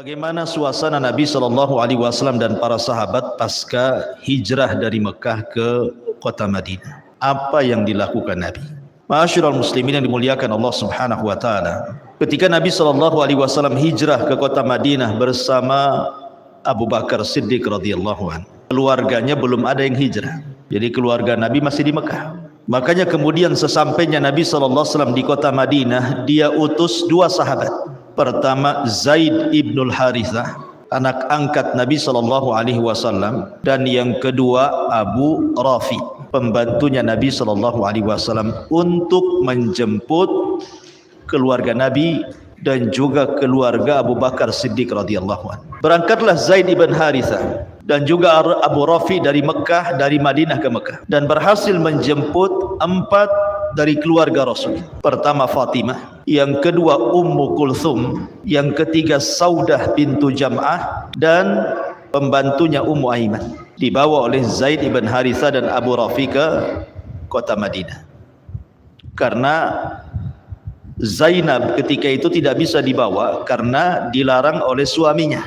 Bagaimana suasana Nabi SAW dan para sahabat pasca hijrah dari Mekah ke kota Madinah? Apa yang dilakukan Nabi? Ma'asyiral muslimin yang dimuliakan Allah Subhanahu wa taala. Ketika Nabi SAW hijrah ke kota Madinah bersama Abu Bakar Siddiq radhiyallahu anhu, keluarganya belum ada yang hijrah. Jadi keluarga Nabi masih di Mekah. Makanya kemudian sesampainya Nabi SAW di kota Madinah, dia utus dua sahabat. Pertama Zaid ibnul Harithah, anak angkat Nabi SAW, dan yang kedua Abu Rafi, pembantunya Nabi SAW, untuk menjemput keluarga Nabi dan juga keluarga Abu Bakar Siddiq radhiyallahu anhu. Berangkatlah Zaid ibn Harithah dan juga Abu Rafi dari Mekah, dari Madinah ke Mekah, dan berhasil menjemput 4 dari keluarga Rasul. Pertama Fatimah, yang kedua Ummu Kulthum, yang ketiga Saudah bintu Jam'ah, dan pembantunya Ummu Aiman. Dibawa oleh Zaid ibn Harithah dan Abu Rafi ke kota Madinah. Karena Zainab ketika itu tidak bisa dibawa karena dilarang oleh suaminya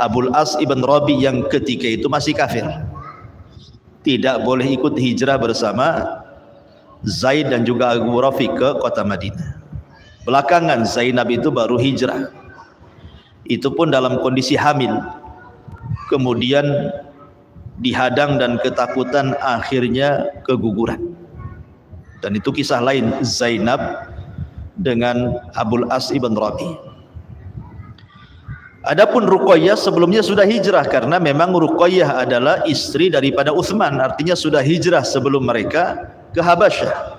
Abul As ibn Rabi, yang ketika itu masih kafir, tidak boleh ikut hijrah bersama Zaid dan juga Abu Rafi ke kota Madinah. Belakangan Zainab itu baru hijrah, itu pun dalam kondisi hamil, kemudian dihadang dan ketakutan akhirnya keguguran. Dan itu kisah lain Zainab dengan Abul As ibn Rabi. Adapun Ruqayyah sebelumnya sudah hijrah, karena memang Ruqayyah adalah istri daripada Utsman, artinya sudah hijrah sebelum mereka ke Habasyah.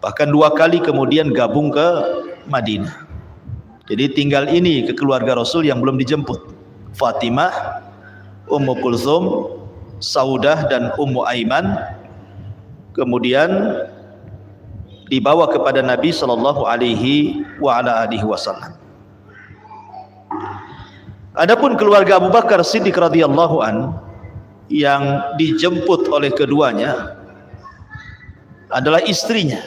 Bahkan 2 kali kemudian gabung ke Madinah. Jadi tinggal ini ke keluarga Rasul yang belum dijemput: Fatimah, Ummu Kulthum, Saudah dan Ummu Aiman. Kemudian dibawa kepada Nabi SAW. Adapun keluarga Abu Bakar Siddiq radhiyallahu an yang dijemput oleh keduanya adalah istrinya.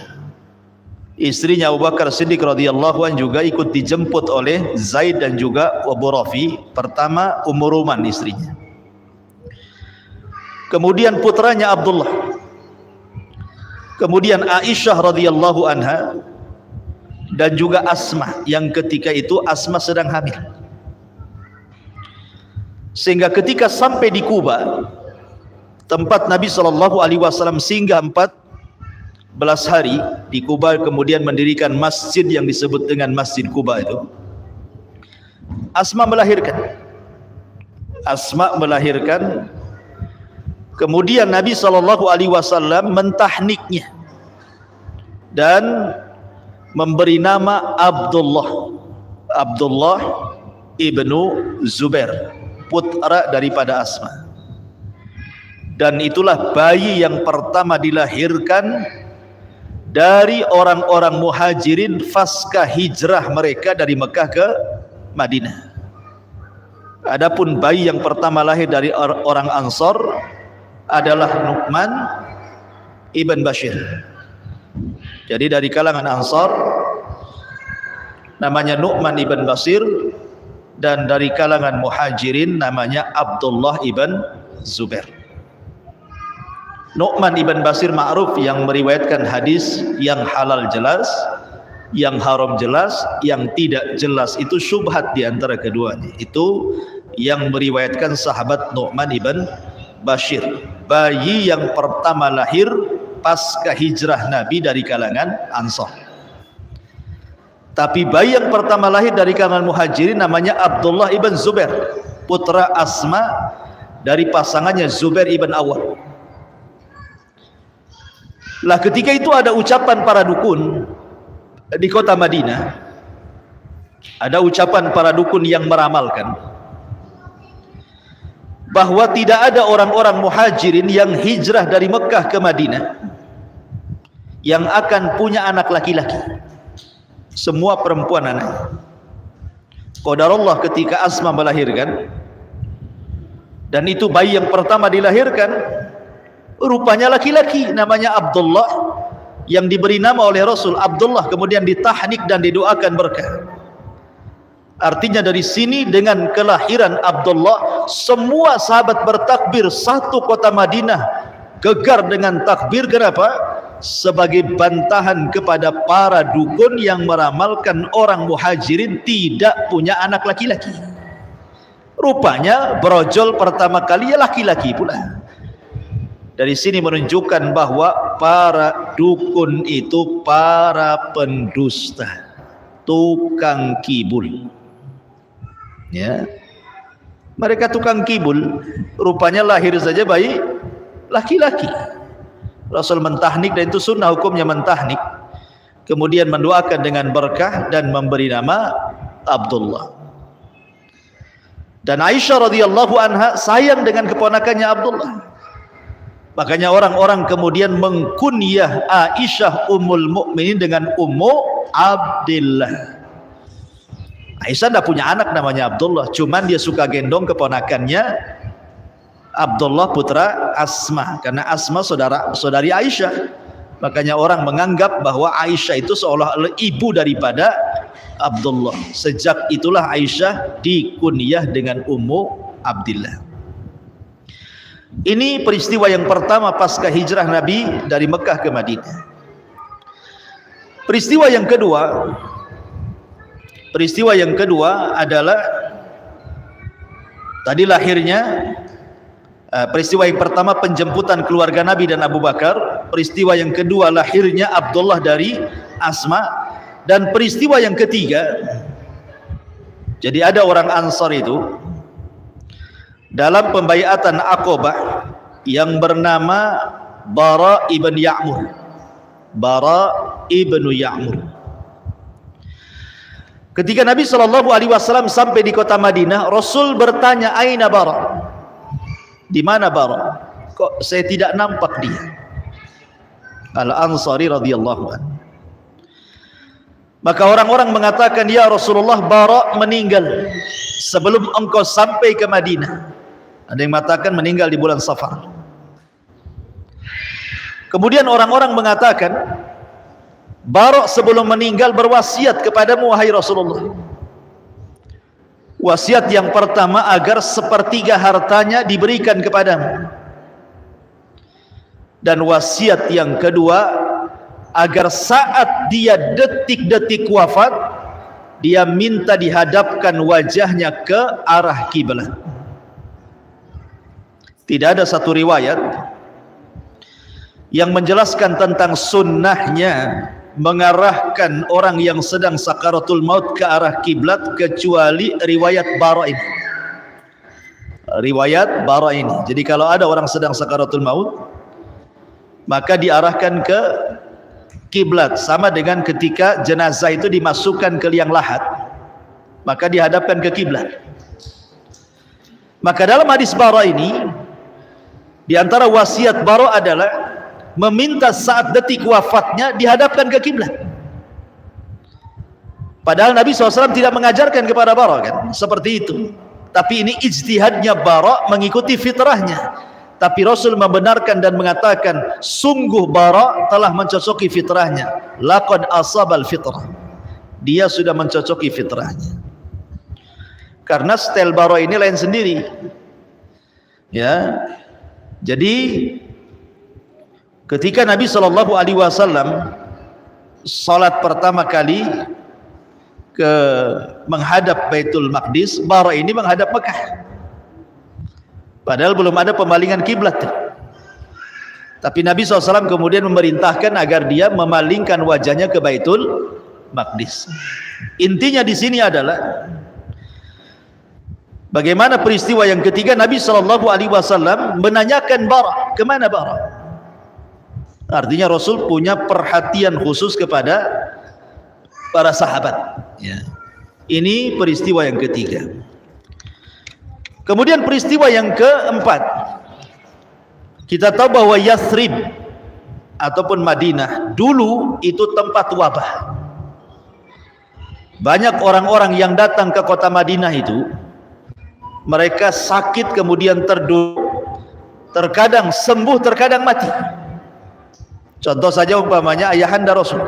Istrinya Abu Bakar Siddiq radhiyallahu an juga ikut dijemput oleh Zaid dan juga Abu Rafi. Pertama Ummu Ruman istrinya, kemudian putranya Abdullah, kemudian Aisyah radhiyallahu anha, dan juga Asma, yang ketika itu Asma sedang hamil. Sehingga ketika sampai di Kuba, tempat Nabi SAW singgah 14 hari di Kuba, kemudian mendirikan masjid yang disebut dengan Masjid Kuba itu, Asma melahirkan. Kemudian Nabi SAW mentahniknya dan memberi nama Abdullah ibnu Zubair, putra daripada Asma. Dan itulah bayi yang pertama dilahirkan dari orang-orang muhajirin pasca hijrah mereka dari Mekah ke Madinah. Adapun bayi yang pertama lahir dari orang Ansor adalah Nu'man ibn Bashir. Jadi dari kalangan Ansar namanya Nu'man ibn Bashir, dan dari kalangan Muhajirin namanya Abdullah ibn Zubair. Nu'man ibn Bashir ma'ruf yang meriwayatkan hadis yang halal jelas, yang haram jelas, yang tidak jelas itu syubhat di antara keduanya. Itu yang meriwayatkan sahabat Nu'man ibn Bashir, bayi yang pertama lahir pasca hijrah Nabi dari kalangan Ansar. Tapi bayi yang pertama lahir dari kalangan Muhajirin namanya Abdullah ibn Zubair, putra Asma dari pasangannya Zubair ibn Awwam. Lah ketika itu ada ucapan para dukun di kota Madinah, ada ucapan para dukun yang meramalkan bahwa tidak ada orang-orang Muhajirin yang hijrah dari Mekah ke Madinah yang akan punya anak laki-laki. Semua perempuan anaknya. Qadarullah ketika Asma melahirkan, dan itu bayi yang pertama dilahirkan, rupanya laki-laki, namanya Abdullah, yang diberi nama oleh Rasul Abdullah, kemudian ditahnik dan didoakan berkah. Artinya dari sini dengan kelahiran Abdullah, semua sahabat bertakbir, satu kota Madinah gegar dengan takbir. Kenapa? Sebagai bantahan kepada para dukun yang meramalkan orang muhajirin tidak punya anak laki-laki. Rupanya brojol pertama kali ya laki-laki pula. Dari sini menunjukkan bahwa para dukun itu para pendusta, tukang kibul. Ya, mereka tukang kibul. Rupanya lahir saja bayi laki-laki. Rasul mentahnik, dan itu sunnah hukumnya mentahnik. Kemudian mendoakan dengan berkah dan memberi nama Abdullah. Dan Aisyah radhiyallahu anha sayang dengan keponakannya Abdullah. Makanya orang-orang kemudian mengkunyah Aisyah Ummul Mukminin dengan Ummu Abdillah. Aisyah tidak punya anak namanya Abdullah, cuman dia suka gendong keponakannya Abdullah putra Asma, karena Asma saudari Aisyah. Makanya orang menganggap bahwa Aisyah itu seolah-olah ibu daripada Abdullah. Sejak itulah Aisyah dikunyah dengan Ummu Abdillah. Ini peristiwa yang pertama pasca hijrah Nabi dari Mekah ke Madinah. Peristiwa yang kedua adalah tadi lahirnya. Peristiwa yang pertama penjemputan keluarga Nabi dan Abu Bakar. Peristiwa yang kedua lahirnya Abdullah dari Asma. Dan peristiwa yang ketiga, jadi ada orang Ansar itu dalam pembaiatan Aqabah yang bernama Bara ibn Ya'mur. Bara ibn Ya'mur. Ketika Nabi SAW sampai di kota Madinah, Rasul bertanya, "Aina Bara?" Di mana Bara? Kok saya tidak nampak dia? Al-Ansari radhiyallahu anhu. Maka orang-orang mengatakan, "Ya Rasulullah, Bara meninggal sebelum engkau sampai ke Madinah." Ada yang mengatakan meninggal di bulan Safar. Kemudian orang-orang mengatakan, Bara sebelum meninggal berwasiat kepadamu wahai Rasulullah. Wasiat yang pertama agar sepertiga hartanya diberikan kepadamu. Dan wasiat yang kedua agar saat dia detik-detik wafat, dia minta dihadapkan wajahnya ke arah kiblat. Tidak ada satu riwayat yang menjelaskan tentang sunnahnya mengarahkan orang yang sedang sakaratul maut ke arah kiblat kecuali riwayat Bara ini. Riwayat Bara ini. Jadi kalau ada orang sedang sakaratul maut, maka diarahkan ke kiblat, sama dengan ketika jenazah itu dimasukkan ke liang lahat, maka dihadapkan ke kiblat. Maka dalam hadis Bara ini, di antara wasiat Bara adalah meminta saat detik wafatnya dihadapkan ke kiblat. Padahal Nabi SAW tidak mengajarkan kepada Bara kan seperti itu. Tapi ini ijtihadnya Bara mengikuti fitrahnya. Tapi Rasul membenarkan dan mengatakan, sungguh Bara telah mencocoki fitrahnya. Laqad asabal fitrah. Dia sudah mencocoki fitrahnya. Karena style Bara ini lain sendiri. Ya. Jadi ketika Nabi SAW salat pertama kali menghadap Baitul Maqdis, Bara ini menghadap Mekah. Padahal belum ada pemalingan kiblat. Tapi Nabi SAW kemudian memerintahkan agar dia memalingkan wajahnya ke Baitul Maqdis. Intinya di sini adalah bagaimana peristiwa yang ketiga, Nabi SAW menanyakan Bara, kemana Bara? Artinya Rasul punya perhatian khusus kepada para sahabat. Ya. Ini peristiwa yang ketiga. Kemudian peristiwa yang keempat, kita tahu bahwa Yathrib ataupun Madinah dulu itu tempat wabah. Banyak orang-orang yang datang ke kota Madinah itu, mereka sakit kemudian terduduk, terkadang sembuh, terkadang mati. Contoh saja umpamanya ayahanda Rasul.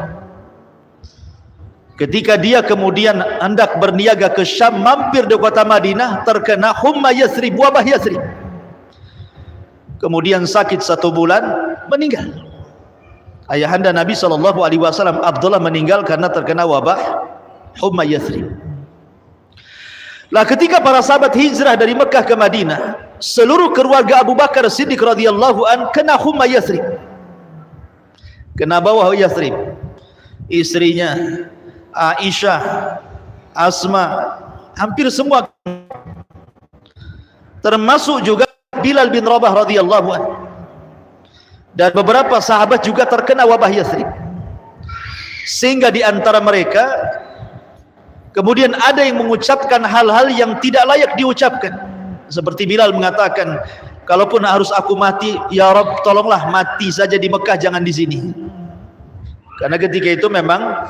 Ketika dia kemudian hendak berniaga ke Syam, mampir di kota Madinah, terkena humma Yathrib, wabah Yathrib. Kemudian sakit 1 bulan, meninggal. Ayahanda Nabi SAW Abdullah meninggal karena terkena wabah humma Yathrib. Lah ketika para sahabat hijrah dari Mekah ke Madinah, seluruh keluarga Abu Bakar Siddiq radhiyallahu an kena humma Yathrib, kena bawah Yathrib. Istrinya Aisyah, Asma, hampir semua, termasuk juga Bilal bin Rabah radhiyallahu an, dan beberapa sahabat juga terkena wabah Yathrib. Sehingga di antara mereka kemudian ada yang mengucapkan hal-hal yang tidak layak diucapkan, seperti Bilal mengatakan, kalaupun harus aku mati, ya Rabb, tolonglah mati saja di Mekah, jangan di sini. Karena ketika itu memang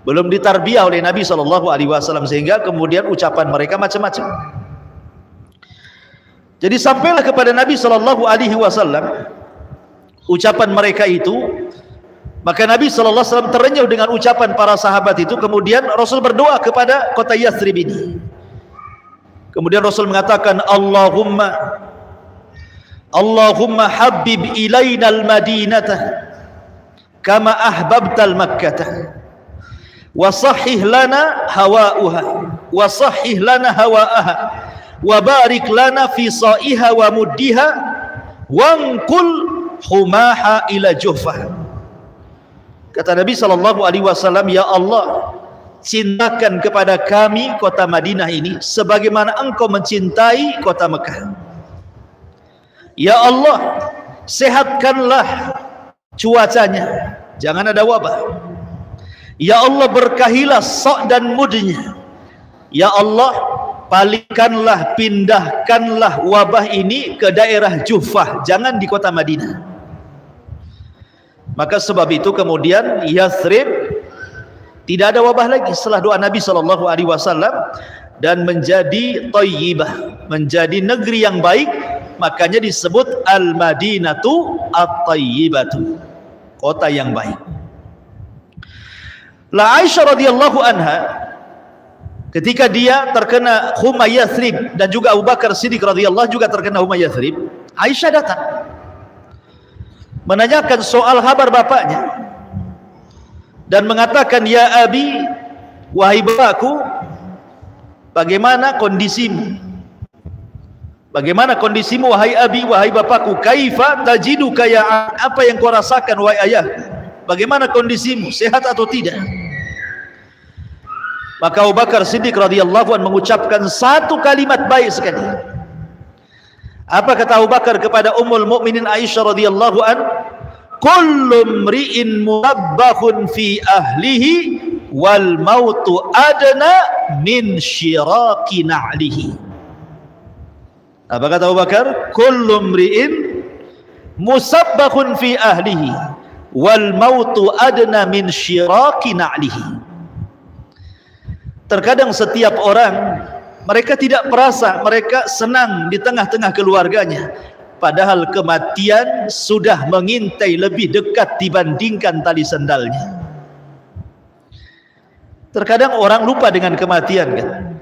belum ditarbiyah oleh Nabi SAW, sehingga kemudian ucapan mereka macam-macam. Jadi sampailah kepada Nabi SAW ucapan mereka itu. Maka Nabi SAW terenyuh dengan ucapan para sahabat itu. Kemudian Rasul berdoa kepada kota Yathrib ini. Kemudian Rasul mengatakan, Allahumma habib ilayna al-madinata kama ahbabta al-makkata wa sahih lana hawa'uha wa sahih lana hawa'aha wa barik lana fi sa'iha wa muddiha wanqul humaha ila Juhfah. Kata Nabi SAW, ya Allah, cintakan kepada kami kota Madinah ini sebagaimana engkau mencintai kota Mekah. Ya Allah, sehatkanlah cuacanya, jangan ada wabah. Ya Allah, berkahilah sok dan mudnya. Ya Allah, palingkanlah, pindahkanlah wabah ini ke daerah Juhfah, jangan di kota Madinah. Maka sebab itu kemudian Yathrib tidak ada wabah lagi setelah doa Nabi SAW, dan menjadi Thayyibah, menjadi negeri yang baik. Makanya disebut Al-Madinatu At-Thayyibatu, kota yang baik. La Aisyah radhiyallahu anha, ketika dia terkena humma Yathrib, dan juga Abu Bakar Siddiq radhiyallahu juga terkena humma Yathrib, Aisyah datang menanyakan soal kabar bapaknya dan mengatakan, ya abi, wahai bapakku, bagaimana kondisimu? Bagaimana kondisimu wahai abi, wahai bapakku? Kaifa tajiduka ya, apa yang kau rasakan wahai ayah? Bagaimana kondisimu? Sehat atau tidak? Maka Abu Bakar Siddiq radhiyallahu anhu mengucapkan satu kalimat baik sekali. Apa kata Abu Bakar kepada Ummul Mukminin Aisyah radhiyallahu an? Kullu mri'in munabbahun fi ahlihi wal mautu adna min syiraqi na'lihi. Apa kata Abu Bakar? Kullu mri'in musabbahun fi ahlihi wal mautu adna min syiraqi na'lihi. Terkadang setiap orang, mereka tidak merasa mereka senang di tengah-tengah keluarganya, padahal kematian sudah mengintai lebih dekat dibandingkan tali sandalnya. Terkadang orang lupa dengan kematian, kan?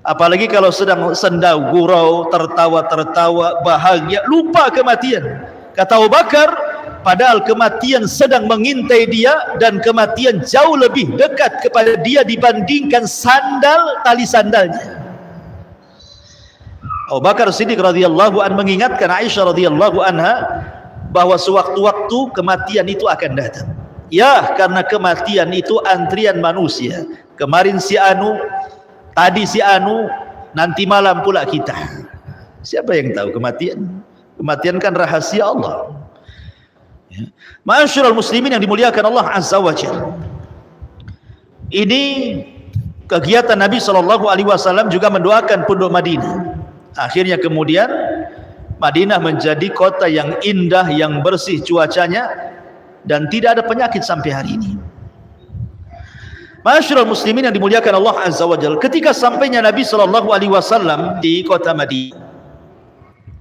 Apalagi kalau sedang senda gurau, tertawa-tertawa, bahagia, lupa kematian. Kata Abu Bakar, padahal kematian sedang mengintai dia, dan kematian jauh lebih dekat kepada dia dibandingkan sandal, tali sandalnya. Abu Bakar Siddiq radhiyallahu an mengingatkan Aisyah radhiyallahu anha bahwa sewaktu-waktu kematian itu akan datang. Ya, karena kematian itu antrian manusia. Kemarin si anu, tadi si anu, nanti malam pula kita. Siapa yang tahu kematian? Kematian kan rahasia Allah. Ya. Ma'asyiral muslimin yang dimuliakan Allah Azza wa Jalla. Ini kegiatan Nabi SAW juga mendoakan penduduk Madinah. Akhirnya kemudian Madinah menjadi kota yang indah, yang bersih cuacanya, dan tidak ada penyakit sampai hari ini. Ma'asyiral muslimin yang dimuliakan Allah Azza wa Jalla, ketika sampainya Nabi SAW di kota Madinah,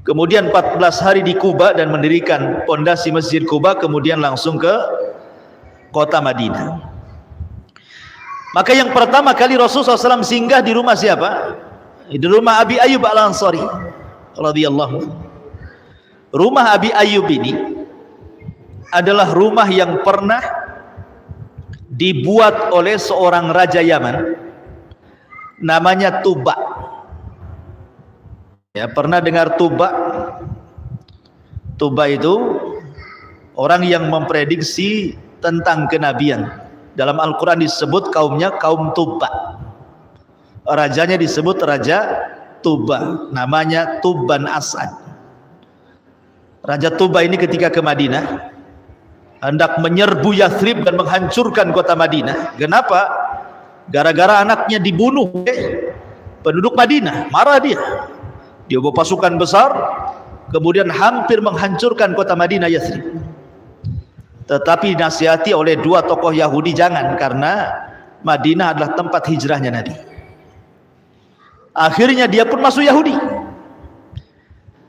kemudian 14 hari di Kuba dan mendirikan pondasi Masjid Kuba, kemudian langsung ke kota Madinah. Maka yang pertama kali Rasulullah SAW singgah di rumah siapa? Di rumah Abi Ayyub Al-Ansari radhiyallahu. Rumah Abi Ayyub ini adalah rumah yang pernah dibuat oleh seorang raja Yaman namanya Tuba. Ya, pernah dengar Tuba? Tuba itu orang yang memprediksi tentang kenabian. Dalam Al-Quran disebut kaumnya kaum Tuba. Rajanya disebut Raja Tuba, namanya Tuban As'ad. Raja Tuba ini ketika ke Madinah hendak menyerbu Yathrib dan menghancurkan kota Madinah. Kenapa? Gara-gara anaknya dibunuh penduduk Madinah, marah dia. Dia bawa pasukan besar, kemudian hampir menghancurkan kota Madinah Yathrib. Tetapi dinasihati oleh dua tokoh Yahudi, jangan, karena Madinah adalah tempat hijrahnya Nabi. Akhirnya dia pun masuk Yahudi.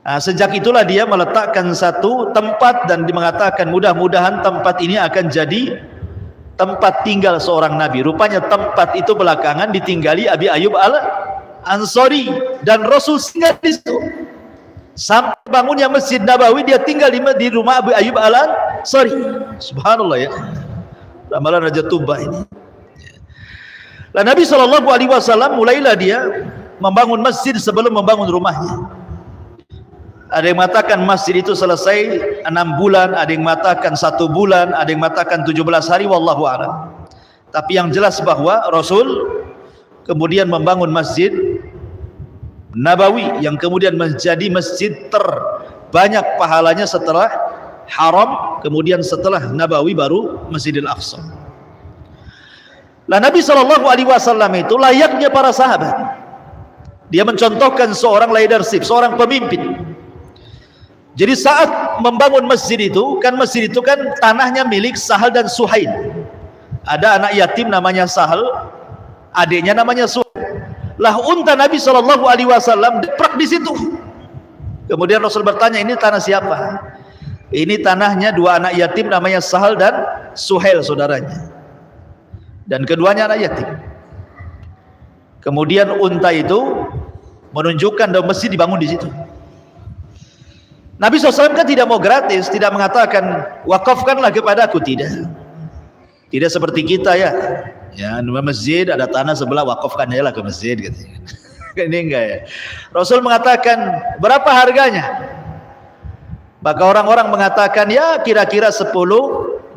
Nah, sejak itulah dia meletakkan satu tempat dan mengatakan mudah-mudahan tempat ini akan jadi tempat tinggal seorang Nabi. Rupanya tempat itu belakangan ditinggali Abi Ayyub Al-Ansari dan Rasul singgah di situ. Sampai bangunnya Masjid Nabawi dia tinggal di rumah Abi Ayyub Al-Ansari. Subhanallah ya. Ramalan Raja Tuba ini. Lah Nabi SAW mulailah dia membangun masjid sebelum membangun rumahnya. Ada yang mengatakan masjid itu selesai 6 bulan, ada yang mengatakan 1 bulan, ada yang mengatakan 17 hari, wallahu a'lam. Tapi yang jelas bahwa Rasul kemudian membangun Masjid Nabawi yang kemudian menjadi masjid terbanyak pahalanya setelah Haram, kemudian setelah Nabawi baru Masjidil Aqsa. Lah Nabi SAW itu layaknya para sahabat. Dia mencontohkan seorang leadership, seorang pemimpin. Jadi saat membangun masjid itu kan tanahnya milik Sahal dan Suhail. Ada anak yatim namanya Sahal, adiknya namanya Suhail. Lah unta Nabi SAW diprak di situ. Kemudian Rasul bertanya, ini tanah siapa? Ini tanahnya dua anak yatim namanya Sahal dan Suhail, saudaranya. Dan keduanya anak yatim. Kemudian unta itu menunjukkan bahwa masjid dibangun di situ. Nabi SAW kan tidak mau gratis, tidak mengatakan wakafkanlah kepada aku, tidak. Tidak seperti kita ya. Ya, masjid ada tanah sebelah, wakafkan aja lah ke masjid gitu. Ini enggak ya. Rasul mengatakan berapa harganya? Maka orang-orang mengatakan ya kira-kira 10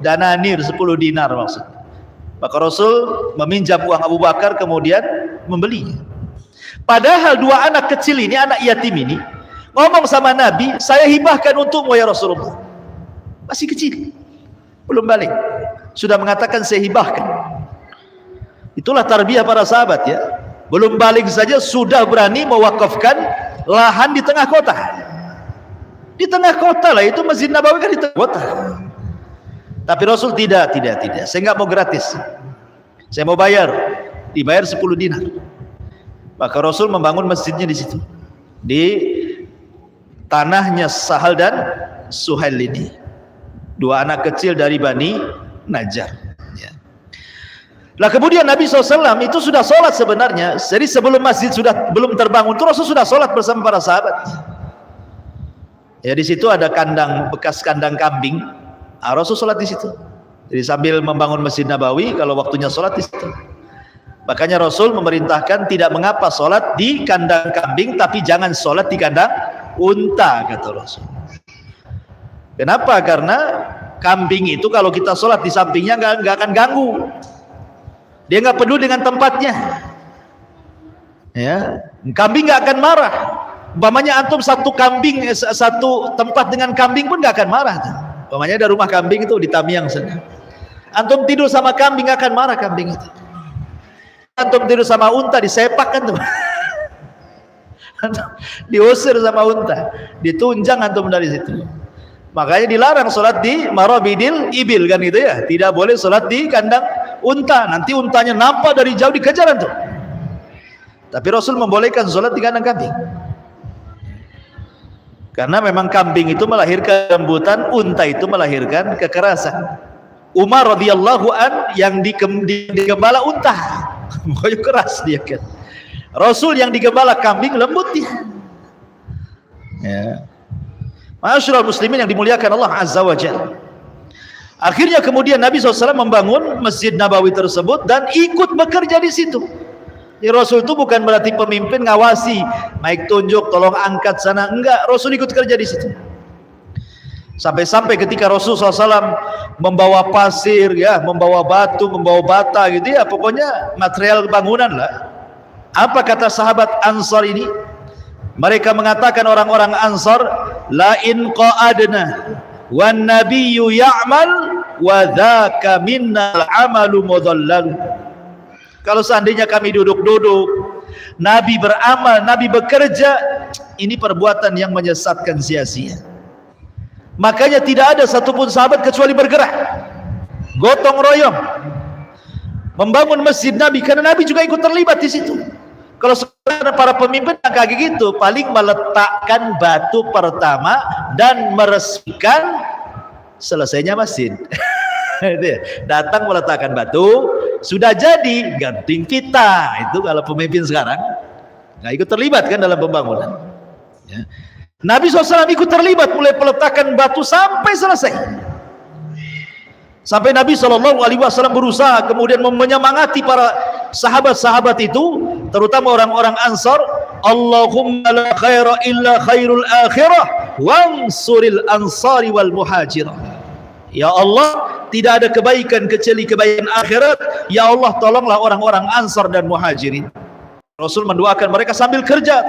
dananir, 10 dinar maksudnya. Maka Rasul meminjam uang Abu Bakar kemudian membelinya. Padahal dua anak kecil ini, anak yatim ini, ngomong sama Nabi, saya hibahkan untukmu ya Rasulullah. Masih kecil, belum balik, sudah mengatakan saya hibahkan. Itulah tarbiyah para sahabat ya. Belum balik saja sudah berani mewakafkan lahan di tengah kota. Di tengah kota lah, itu Masjid Nabawi kan di tengah kota. Tapi Rasul tidak. Saya nggak mau gratis. Saya mau bayar. Dibayar 10 dinar. Maka Rasul membangun masjidnya di situ. Di tanahnya Sahal dan Suhail ini. Dua anak kecil dari Bani Najjar. Ya. Lah kemudian Nabi SAW itu sudah sholat sebenarnya. Jadi sebelum masjid sudah belum terbangun, itu Rasul sudah sholat bersama para sahabat. Ya di situ ada bekas kandang kambing. Rasul sholat di situ. Jadi sambil membangun Masjid Nabawi, kalau waktunya sholat di situ. Makanya Rasul memerintahkan tidak mengapa sholat di kandang kambing, tapi jangan sholat di kandang unta, kata Rasul. Kenapa? Karena kambing itu kalau kita sholat di sampingnya nggak akan ganggu. Dia nggak peduli dengan tempatnya. Ya, kambing nggak akan marah. Umpamanya antum satu tempat dengan kambing pun nggak akan marah. Umpamanya ada rumah kambing itu di Tamiang sana. Antum tidur sama kambing nggak akan marah kambing itu. Antum tidur sama unta disepak kan tuh. Diusir sama unta, ditunjang antum dari situ. Makanya dilarang sholat di marabidil ibil kan gitu ya. Tidak boleh sholat di kandang unta. Nanti untanya nampak dari jauh dikejar antum. Tapi Rasul membolehkan sholat di kandang kambing. Karena memang kambing itu melahirkan kelembutan, unta itu melahirkan kekerasan. Umar radhiyallahu an yang digembala unta. Pokoknya keras dia kan. Rasul yang digembala kambing, lembut dia. Ya. Ma'asyiral muslimin yang dimuliakan Allah Azza wa Jalla. Akhirnya kemudian Nabi SAW membangun Masjid Nabawi tersebut dan ikut bekerja di situ. Jadi Rasul itu bukan berarti pemimpin ngawasi, naik tunjuk, tolong angkat sana, enggak. Rasul ikut kerja di situ. Sampai-sampai ketika Rasul SAW membawa pasir, ya, membawa batu, membawa bata, gitu ya, pokoknya material bangunan lah. Apa kata sahabat Ansar ini? Mereka mengatakan orang-orang Ansar, la in qa'adna wan nabiyyu ya'mal wa dzaka minnal amalu mudallal. Kalau seandainya kami duduk-duduk, Nabi beramal, Nabi bekerja, ini perbuatan yang menyesatkan sia-sia. Makanya tidak ada satupun sahabat kecuali bergerak, gotong royong, membangun masjid Nabi, karena Nabi juga ikut terlibat di situ. Kalau sekarang para pemimpin yang kayak gitu, paling meletakkan batu pertama dan meresmikan selesainya masjid. Datang meletakkan batu, sudah jadi, ganting pita. Itu kalau pemimpin sekarang nggak ikut terlibat kan dalam pembangunan. Ya. Nabi SAW ikut terlibat mulai peletakan batu sampai selesai. Sampai Nabi SAW berusaha kemudian menyemangati para sahabat-sahabat itu, terutama orang-orang Ansar, Allahumma la khaira illa khairul akhirah wansuril ansari wal muhajirah. Ya Allah, tidak ada kebaikan kecuali kebaikan akhirat. Ya Allah, tolonglah orang-orang Ansar dan Muhajirin. Rasul mendoakan mereka sambil kerja.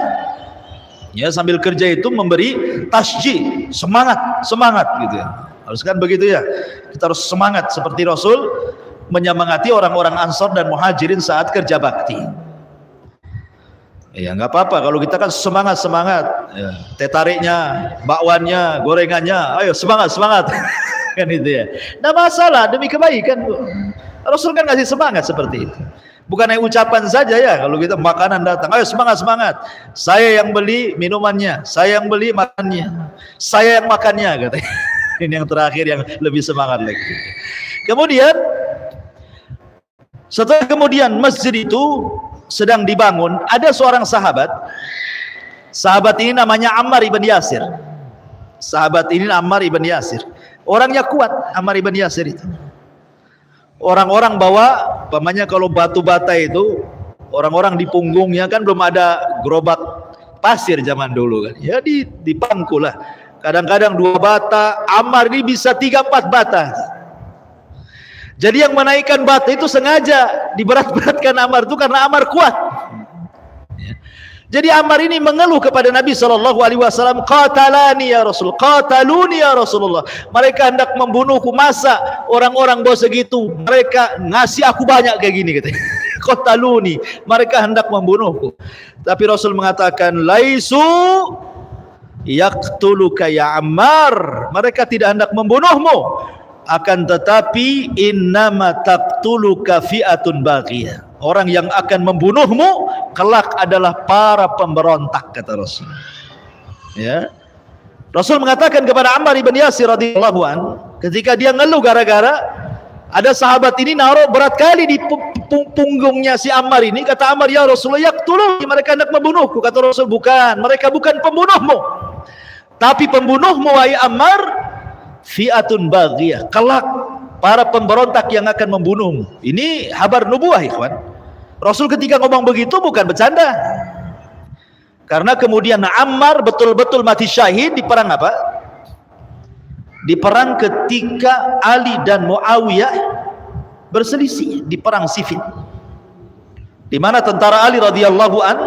Ya, sambil kerja itu memberi tasjih, semangat gitu ya. Harus kan begitu ya. Kita harus semangat seperti Rasul menyemangati orang-orang Ansar dan Muhajirin saat kerja bakti. Ya nggak apa-apa kalau kita kan semangat ya. Teh tariknya, bakwannya, gorengannya, ayo semangat kan itu ya. Nggak masalah, demi kebaikan. Rasul kan ngasih semangat seperti itu. Bukan hanya ucapan saja ya, kalau kita makanan datang, ayo semangat. Saya yang beli minumannya, saya yang beli makannya, saya yang makannya, katanya. Ini yang terakhir yang lebih semangat lagi. Kemudian setelah kemudian masjid itu sedang dibangun, ada seorang sahabat. Sahabat ini namanya Ammar ibn Yasir. Orangnya kuat, Ammar ibn Yasir itu. Orang-orang bawa, umpamanya kalau batu bata itu, orang-orang di punggungnya kan belum ada gerobak pasir zaman dulu kan. Ya di pangku lah. Kadang-kadang 2 bata, Ammar ini bisa 3-4 bata. Jadi yang menaikkan bata itu sengaja diberat-beratkan Ammar itu karena Ammar kuat. Jadi Ammar ini mengeluh kepada Nabi SAW, qatalani ya Rasul, qataluni ya Rasulullah. Mereka hendak membunuhku, masa orang-orang bawa segitu, mereka ngasih aku banyak kayak gini katanya. Qataluni, mereka hendak membunuhku. Tapi Rasul mengatakan, laisu yaqtuluka ya Ammar, mereka tidak hendak membunuhmu, akan tetapi innama taqtuluka fi'atun baghiyah. Orang yang akan membunuhmu kelak adalah para pemberontak, kata Rasul. Ya. Rasul mengatakan kepada Ammar ibn Yasir radhiyallahu an, ketika dia ngeluh gara-gara ada sahabat ini naruh berat kali di punggungnya si Ammar ini, kata Ammar, ya Rasulullah, yaqtuluni, mereka hendak membunuhku. Kata Rasul, bukan, mereka bukan pembunuhmu, tapi pembunuhmu wahai Ammar fi'atun baghiyah, kelak para pemberontak yang akan membunuhmu. Ini kabar nubuah, ikhwan. Rasul ketika ngomong begitu bukan bercanda. Karena kemudian Ammar betul-betul mati syahid di perang apa? Di perang ketika Ali dan Muawiyah berselisih di perang Siffin. Di mana tentara Ali radhiyallahu an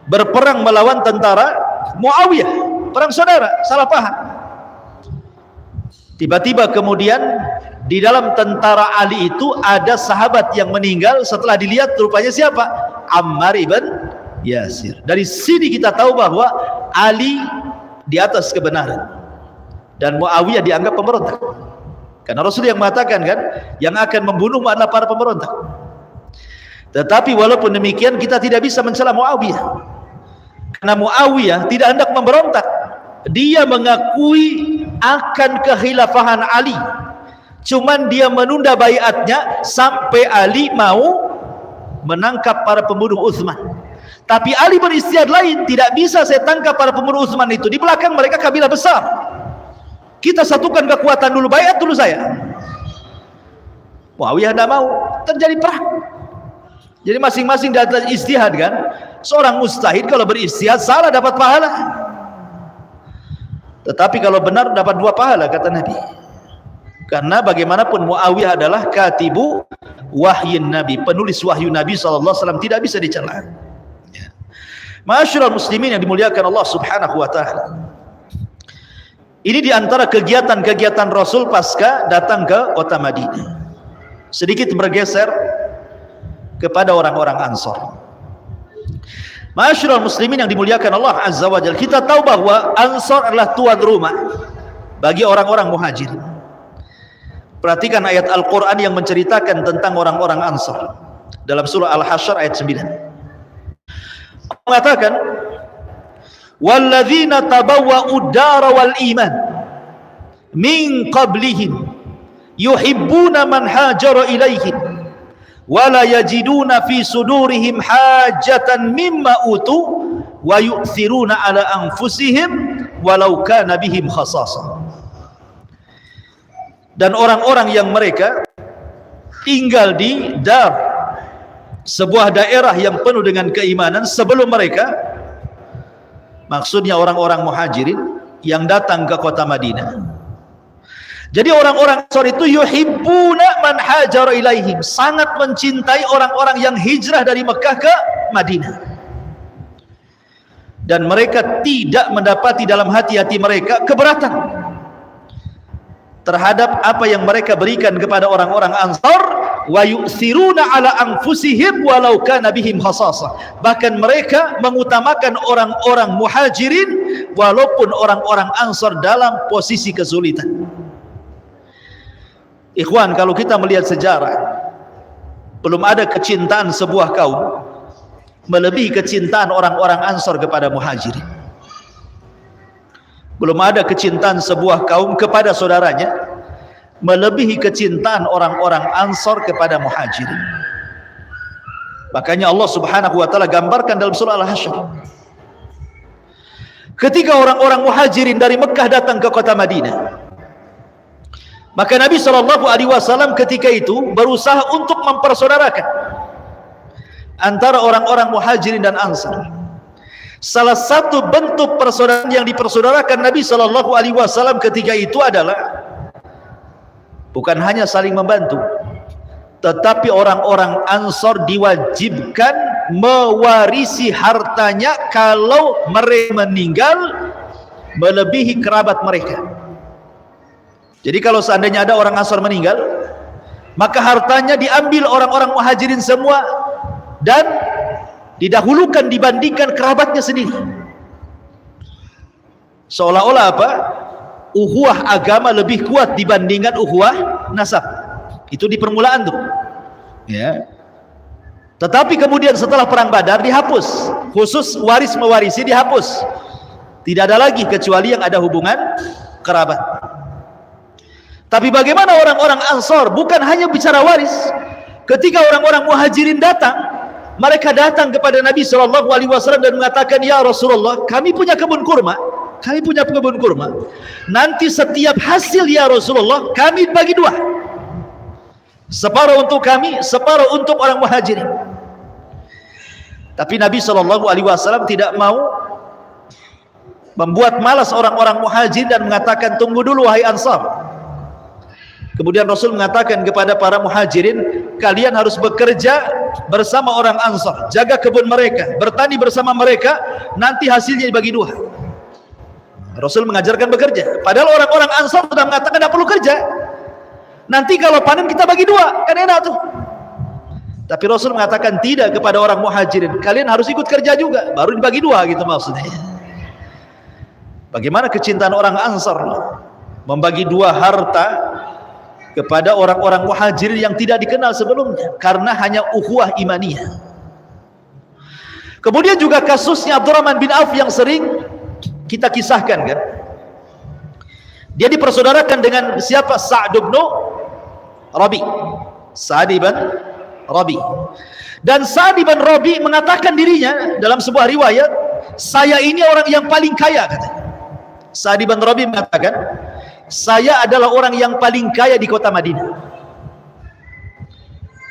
berperang melawan tentara Muawiyah, perang saudara, salah paham. Tiba-tiba kemudian di dalam tentara Ali itu ada sahabat yang meninggal, setelah dilihat rupanya siapa? Ammar ibn Yasir. Dari sini kita tahu bahwa Ali di atas kebenaran dan Muawiyah dianggap pemberontak. Karena Rasul yang mengatakan kan, yang akan membunuh adalah para pemberontak. Tetapi walaupun demikian kita tidak bisa mencela Muawiyah. Karena Muawiyah tidak hendak memberontak. Dia mengakui akan kekhilafahan Ali. Cuman dia menunda baiatnya sampai Ali mau menangkap para pembunuh Utsman. Tapi Ali beristihad lain, tidak bisa saya tangkap para pembunuh Utsman itu. Di belakang mereka kabilah besar. Kita satukan kekuatan dulu, baiat dulu saya. Muawiyah tidak mau, terjadi perang. Jadi masing-masing datang istihad kan. Seorang mustahid kalau beristihad salah dapat pahala. Tetapi kalau benar dapat 2 pahala kata Nabi. Karena bagaimanapun Muawiyah adalah katibu wahyin Nabi, penulis wahyu Nabi SAW, tidak bisa dicela. Ya. Ma'asyiral muslimin yang dimuliakan Allah Subhanahu wa taala. Ini diantara kegiatan-kegiatan Rasul pasca datang ke kota Madinah. Sedikit bergeser kepada orang-orang Ansor. Ma'asyiral muslimin yang dimuliakan Allah Azza wa Jalla, kita tahu bahwa Ansor adalah tuan rumah bagi orang-orang Muhajirin. Perhatikan ayat Al-Quran yang menceritakan tentang orang-orang Ansar dalam surah Al-Hasyr ayat 9. Allah mengatakan, walladzina tabawwa'ud dara wal iman min qablihim yuhibbuna man hajara ilaihim wala yajiduna fi sudurihim hajatan mimma utu wa yu'thiruna ala anfusihim walau kana bihim khasasah. Dan orang-orang yang mereka tinggal di Dar, sebuah daerah yang penuh dengan keimanan sebelum mereka, maksudnya orang-orang Muhajirin yang datang ke kota Madinah. Jadi orang-orang Ansar itu yuhibbuna man hajara ilaihim, sangat mencintai orang-orang yang hijrah dari Mekah ke Madinah. Dan mereka tidak mendapati dalam hati-hati mereka keberatan terhadap apa yang mereka berikan kepada orang-orang Ansar. Wa yu'thiruna ala anfusihim walau kana bihim khasasah. Bahkan mereka mengutamakan orang-orang Muhajirin walaupun orang-orang Ansar dalam posisi kesulitan. Ikhwan, kalau kita melihat sejarah, belum ada kecintaan sebuah kaum melebihi kecintaan orang-orang Ansar kepada Muhajirin. Belum ada kecintaan sebuah kaum kepada saudaranya melebihi kecintaan orang-orang Ansar kepada Muhajirin. Makanya Allah Subhanahu wa taala gambarkan dalam surah Al-Hasyr. Ketika orang-orang Muhajirin dari Mekah datang ke kota Madinah, maka Nabi SAW ketika itu berusaha untuk mempersaudarakan antara orang-orang Muhajirin dan Ansar. Salah satu bentuk persaudaraan yang dipersaudarakan Nabi SAW ketika itu adalah bukan hanya saling membantu, tetapi orang-orang Ansar diwajibkan mewarisi hartanya kalau mereka meninggal melebihi kerabat mereka. Jadi kalau seandainya ada orang Ansar meninggal, maka hartanya diambil orang-orang Muhajirin semua dan didahulukan dibandingkan kerabatnya sendiri. Seolah-olah apa? Ukhuwah agama lebih kuat dibandingkan ukhuwah nasab. Itu di permulaan tuh. Ya. Tetapi kemudian setelah perang Badar dihapus. Khusus waris mewarisi dihapus. Tidak ada lagi kecuali yang ada hubungan kerabat. Tapi bagaimana orang-orang Ansar? Bukan hanya bicara waris. Ketika orang-orang Muhajirin datang, mereka datang kepada Nabi SAW dan mengatakan, ya Rasulullah, kami punya kebun kurma. Kami punya kebun kurma. Nanti setiap hasil ya Rasulullah, kami bagi 2. Separuh untuk kami, separuh untuk orang Muhajirin. Tapi Nabi SAW tidak mau membuat malas orang-orang Muhajirin dan mengatakan, tunggu dulu wahai Ansar. Kemudian Rasul mengatakan kepada para Muhajirin, kalian harus bekerja bersama orang Ansar, jaga kebun mereka, bertani bersama mereka, nanti hasilnya dibagi 2. Rasul mengajarkan bekerja, padahal orang-orang Ansar sudah mengatakan tidak perlu kerja, nanti kalau panen kita bagi 2, kan enak tuh. Tapi Rasul mengatakan tidak kepada orang Muhajirin, kalian harus ikut kerja juga, baru dibagi 2 gitu maksudnya. Bagaimana kecintaan orang Ansar membagi 2 harta kepada orang-orang Muhajirin yang tidak dikenal sebelumnya, karena hanya ukhuwah imaniyah. Kemudian juga kasusnya Abdurrahman bin Auf yang sering kita kisahkan kan. Dia dipersaudarakan dengan siapa? Sa'd bin Rabi. Sa'd bin Rabi. Dan Sa'd bin Rabi mengatakan dirinya dalam sebuah riwayat, saya ini orang yang paling kaya, katanya. Sa'd bin Rabi mengatakan, saya adalah orang yang paling kaya di kota Madinah.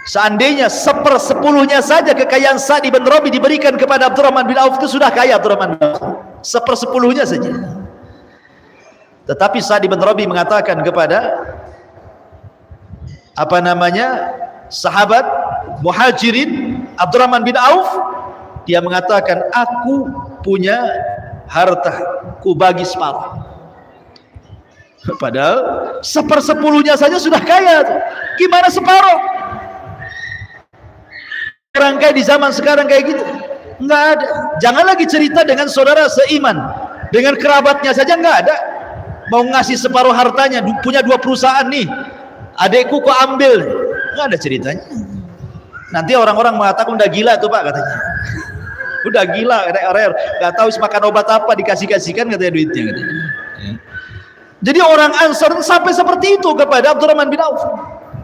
Seandainya 1/10-nya saja kekayaan Sa'd bin Rabi diberikan kepada Abdurrahman bin Auf, itu sudah kaya Abdurrahman bin Auf. 1/10-nya saja. Tetapi Sa'd bin Rabi mengatakan kepada sahabat Muhajirin Abdurrahman bin Auf, dia mengatakan, aku punya harta, ku bagi separuh. Padahal 1/10-nya saja sudah kaya. Gimana separuh? Orang kayak di zaman sekarang kayak gitu nggak ada. Jangan lagi cerita dengan saudara seiman, dengan kerabatnya saja nggak ada. Mau ngasih separuh hartanya, punya 2 perusahaan nih, adekku kok ambil, nggak ada ceritanya. Nanti orang-orang mengatakan udah gila tuh Pak, katanya. Udah gila, nggak tahu makan obat apa dikasihkan katanya duitnya, katanya. Jadi orang Ansar sampai seperti itu kepada Abdurrahman bin Auf,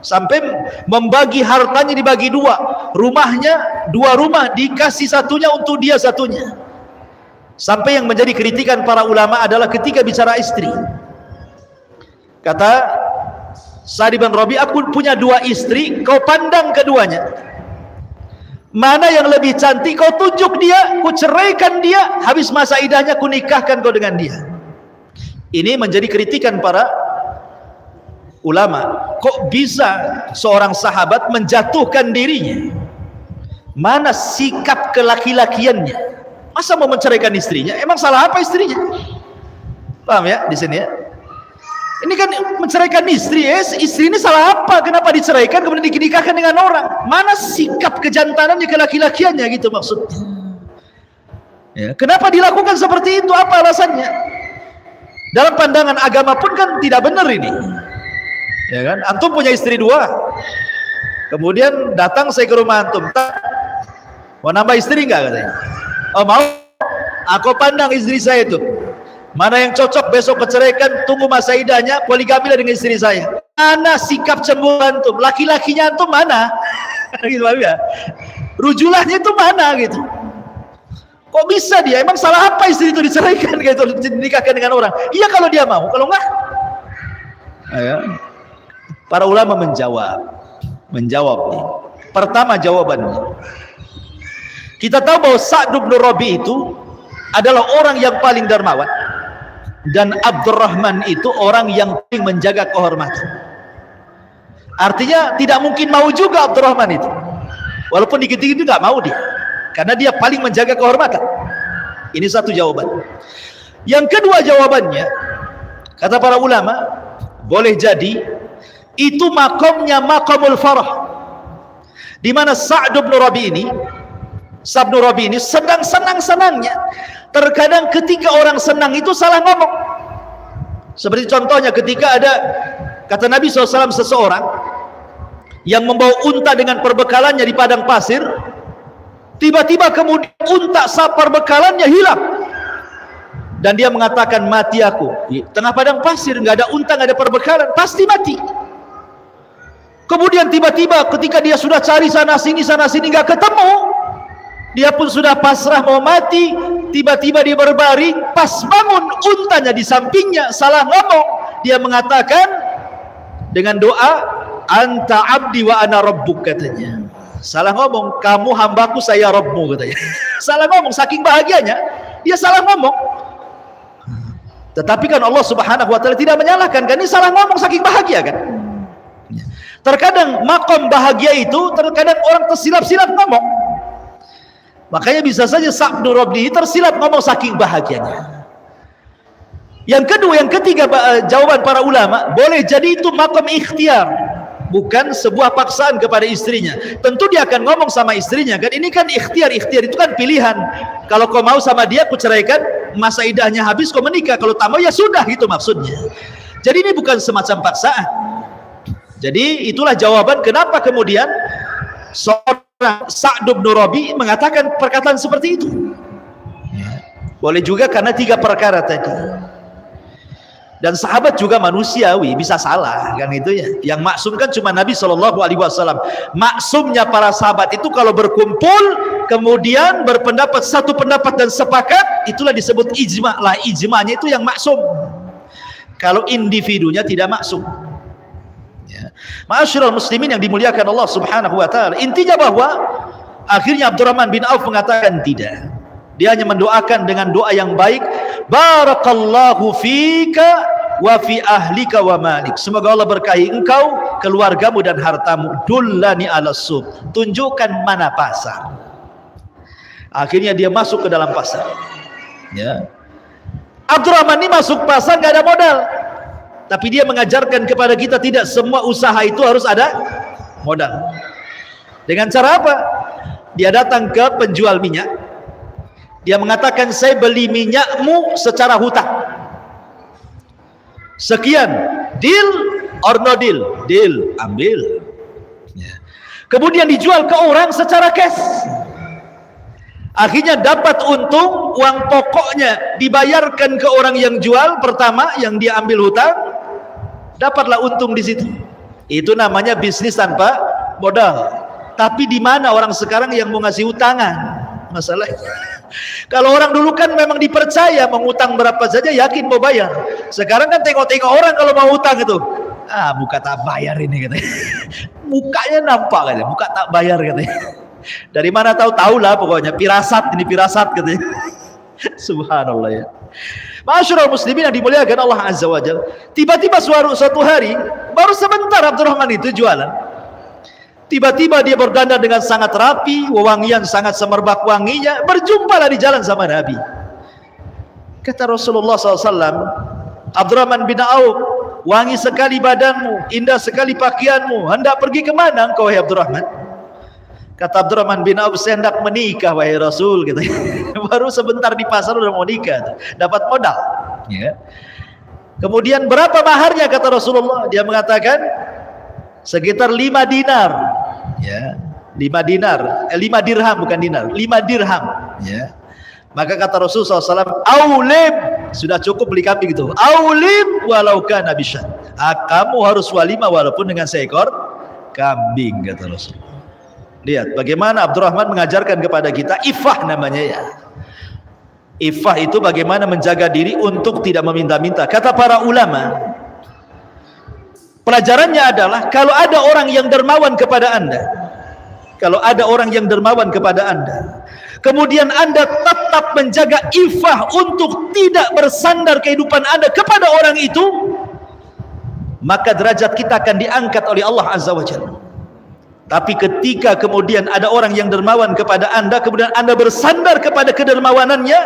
sampai membagi hartanya dibagi 2, rumahnya 2 rumah dikasih satunya untuk dia satunya. Sampai yang menjadi kritikan para ulama adalah ketika bicara istri, kata Sa'd bin Rabi, aku punya 2 istri, kau pandang keduanya, mana yang lebih cantik kau tunjuk dia, ku ceraikan dia, habis masa idahnya ku nikahkan kau dengan dia. Ini menjadi kritikan para ulama. Kok bisa seorang sahabat menjatuhkan dirinya? Mana sikap kelaki-lakiannya? Masa mau menceraikan istrinya? Emang salah apa istrinya? Paham ya di sini ya? Ini kan menceraikan istri, istri ini salah apa? Kenapa diceraikan kemudian dinikahkan dengan orang? Mana sikap kejantanannya, kelaki-lakiannya, gitu maksudnya. Ya, kenapa dilakukan seperti itu? Apa alasannya? Dalam pandangan agama pun kan tidak benar ini. Ya kan? Antum punya istri 2. Kemudian datang saya ke rumah antum. Mau nambah istri enggak, katanya? Oh mau. Aku pandang istri saya itu, mana yang cocok besok keceraikan, tunggu masa idahnya, poligamilah dengan istri saya. Mana sikap cemburu antum? Laki-lakinya antum mana? Gitu ya. Rujulahnya itu mana gitu? Kok bisa dia? Emang salah apa istri itu diceraikan gitu, dinikahkan dengan orang? Iya kalau dia mau, kalau enggak. Ayo. Para ulama menjawab nih. Pertama jawabannya, kita tahu bahwa Sa'd bin Rabi itu adalah orang yang paling dermawan, dan Abdurrahman itu orang yang paling menjaga kehormatan. Artinya tidak mungkin mau juga Abdurrahman itu, walaupun dikit-dikit itu nggak mau dia, karena dia paling menjaga kehormatan. Ini satu jawaban. Yang kedua jawabannya, kata para ulama, boleh jadi itu makamnya makamul farah, di mana Sa'd bin Rabi ini sedang senang-senangnya. Terkadang ketika orang senang itu salah ngomong. Seperti contohnya ketika ada, kata Nabi SAW, seseorang yang membawa unta dengan perbekalannya di padang pasir, tiba-tiba kemudian unta perbekalannya hilang, dan dia mengatakan, mati aku. Di tengah padang pasir, nggak ada unta, nggak ada perbekalan, pasti mati. Kemudian tiba-tiba ketika dia sudah cari sana sini nggak ketemu, dia pun sudah pasrah mau mati. Tiba-tiba dia berbaring, pas bangun untanya di sampingnya, salah ngomong. Dia mengatakan dengan doa, anta abdi wa ana rabbuk, katanya. Salah ngomong, kamu hambaku, saya Rabbmu, katanya. Salah ngomong, saking bahagianya dia salah ngomong. Tetapi kan Allah Subhanahu wa ta'ala tidak menyalahkan, kan ini salah ngomong saking bahagia kan. Terkadang makom bahagia itu, terkadang orang tersilap-silap ngomong. Makanya bisa saja Sa'd bin Rabi tersilap ngomong saking bahagianya. Yang kedua, yang ketiga, jawaban para ulama, boleh jadi itu makom ikhtiar, bukan sebuah paksaan kepada istrinya. Tentu dia akan ngomong sama istrinya kan, ini kan ikhtiar itu kan pilihan. Kalau kau mau sama dia, aku ceraikan, masa idahnya habis kau menikah, kalau tak mau ya sudah, gitu maksudnya. Jadi ini bukan semacam paksaan. Jadi itulah jawaban kenapa kemudian seorang Sa'd bin Rabi mengatakan perkataan seperti itu. Boleh juga karena 3 perkara tadi. Dan sahabat juga manusiawi, bisa salah kan itu ya. Yang maksum kan cuma Nabi SAW. Maksumnya para sahabat itu kalau berkumpul kemudian berpendapat satu pendapat dan sepakat, itulah disebut ijma lah. Ijmanya itu yang maksum. Kalau individunya tidak maksum. Ya. Ma'asyiral muslimin yang dimuliakan Allah Subhanahu wa taala. Intinya bahwa akhirnya Abdurrahman bin Auf mengatakan tidak. Dia hanya mendoakan dengan doa yang baik, barakallahu fika wa fi ahlika wa malik. Semoga Allah berkahi engkau, keluargamu dan hartamu. Dullani ala suq. Tunjukkan mana pasar. Akhirnya dia masuk ke dalam pasar. Ya. Abdurrahman ini masuk pasar nggak ada modal. Tapi dia mengajarkan kepada kita tidak semua usaha itu harus ada modal. Dengan cara apa? Dia datang ke penjual minyak. Dia mengatakan, saya beli minyakmu secara hutang. Sekian, deal or no deal? Deal, ambil. Ya. Kemudian dijual ke orang secara cash. Akhirnya dapat untung, uang pokoknya dibayarkan ke orang yang jual pertama, yang dia ambil hutang, dapatlah untung di situ. Itu namanya bisnis tanpa modal. Tapi di mana orang sekarang yang mau ngasih utangan? Masalahnya. Kalau orang dulu kan memang dipercaya mengutang berapa saja yakin mau bayar. Sekarang kan tengok-tengok orang kalau mau utang itu, muka tak bayar ini katanya. Mukanya nampak katanya, muka tak bayar katanya. Dari mana tahu lah pokoknya, pirasat ini pirasat katanya. Subhanallah ya. Ma'asyiral muslimin yang dimuliakan Allah Azza wa Jalla. Tiba-tiba suatu hari, baru sebentar Abdurrahman itu jualan. Tiba-tiba dia berdandan dengan sangat rapi, wewangian sangat semerbak wanginya, berjumpalah di jalan sama Nabi. Kata Rasulullah SAW, Abdurrahman bin Auf, wangi sekali badanmu, indah sekali pakaianmu, hendak pergi kemana engkau wahai Abdurrahman? Kata Abdurrahman bin Auf, saya hendak menikah wahai Rasul. Gitu. Baru sebentar di pasar udah mau nikah, dapat modal. Ya. Kemudian berapa maharnya kata Rasulullah? Dia mengatakan sekitar 5 dinar. Ya, 5 dinar, 5 dirham bukan dinar, 5 dirham. Ya. Maka kata Rasulullah SAW, aulim, sudah cukup beli kambing itu. Aulim walau kana bisyat. Kamu harus walimah walaupun dengan seekor kambing kata Rasulullah. Lihat bagaimana Abdurrahman mengajarkan kepada kita ifah namanya ya. Ifah itu bagaimana menjaga diri untuk tidak meminta-minta. Kata para ulama, pelajarannya adalah kalau ada orang yang dermawan kepada Anda, kalau ada orang yang dermawan kepada Anda, kemudian Anda tetap menjaga ifah untuk tidak bersandar kehidupan Anda kepada orang itu, maka derajat kita akan diangkat oleh Allah Azza wa Jalla. Tapi ketika kemudian ada orang yang dermawan kepada Anda, kemudian Anda bersandar kepada kedermawanannya,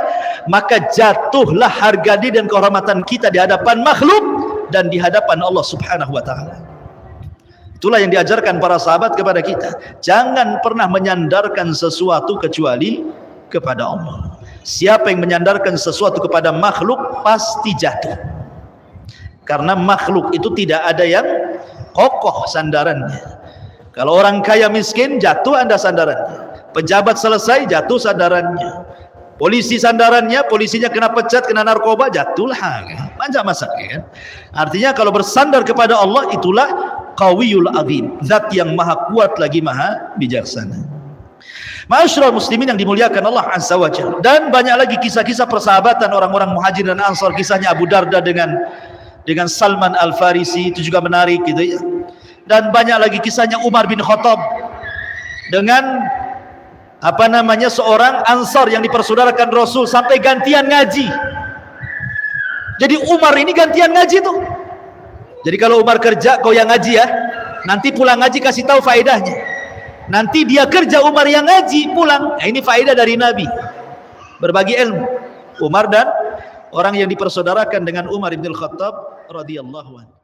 maka jatuhlah harga diri dan kehormatan kita di hadapan makhluk dan di hadapan Allah Subhanahu wa taala. Itulah yang diajarkan para sahabat kepada kita. Jangan pernah menyandarkan sesuatu kecuali kepada Allah. Siapa yang menyandarkan sesuatu kepada makhluk pasti jatuh. Karena makhluk itu tidak ada yang kokoh sandarannya. Kalau orang kaya miskin jatuh Anda sandarannya. Pejabat selesai jatuh sandarannya. Polisi sandarannya, polisinya kena pecat, kena narkoba, jatuhlah. Macam masak kan? Artinya kalau bersandar kepada Allah itulah Qawiyul Azim, zat yang maha kuat lagi maha bijaksana. Ma'asyiral muslimin yang dimuliakan Allah Azza wa Jalla. Dan banyak lagi kisah-kisah persahabatan orang-orang Muhajirin dan Ansar. Kisahnya Abu Darda dengan Salman Al-Farisi itu juga menarik gitu ya. Dan banyak lagi kisahnya Umar bin Khattab dengan seorang Ansar yang dipersaudarakan Rasul sampai gantian ngaji. Jadi Umar ini gantian ngaji tuh. Jadi kalau Umar kerja kau yang ngaji ya, nanti pulang ngaji kasih tahu faedahnya. Nanti dia kerja Umar yang ngaji pulang. Nah, ini faedah dari Nabi. Berbagi ilmu. Umar dan orang yang dipersaudarakan dengan Umar bin Khattab radhiyallahu anhu.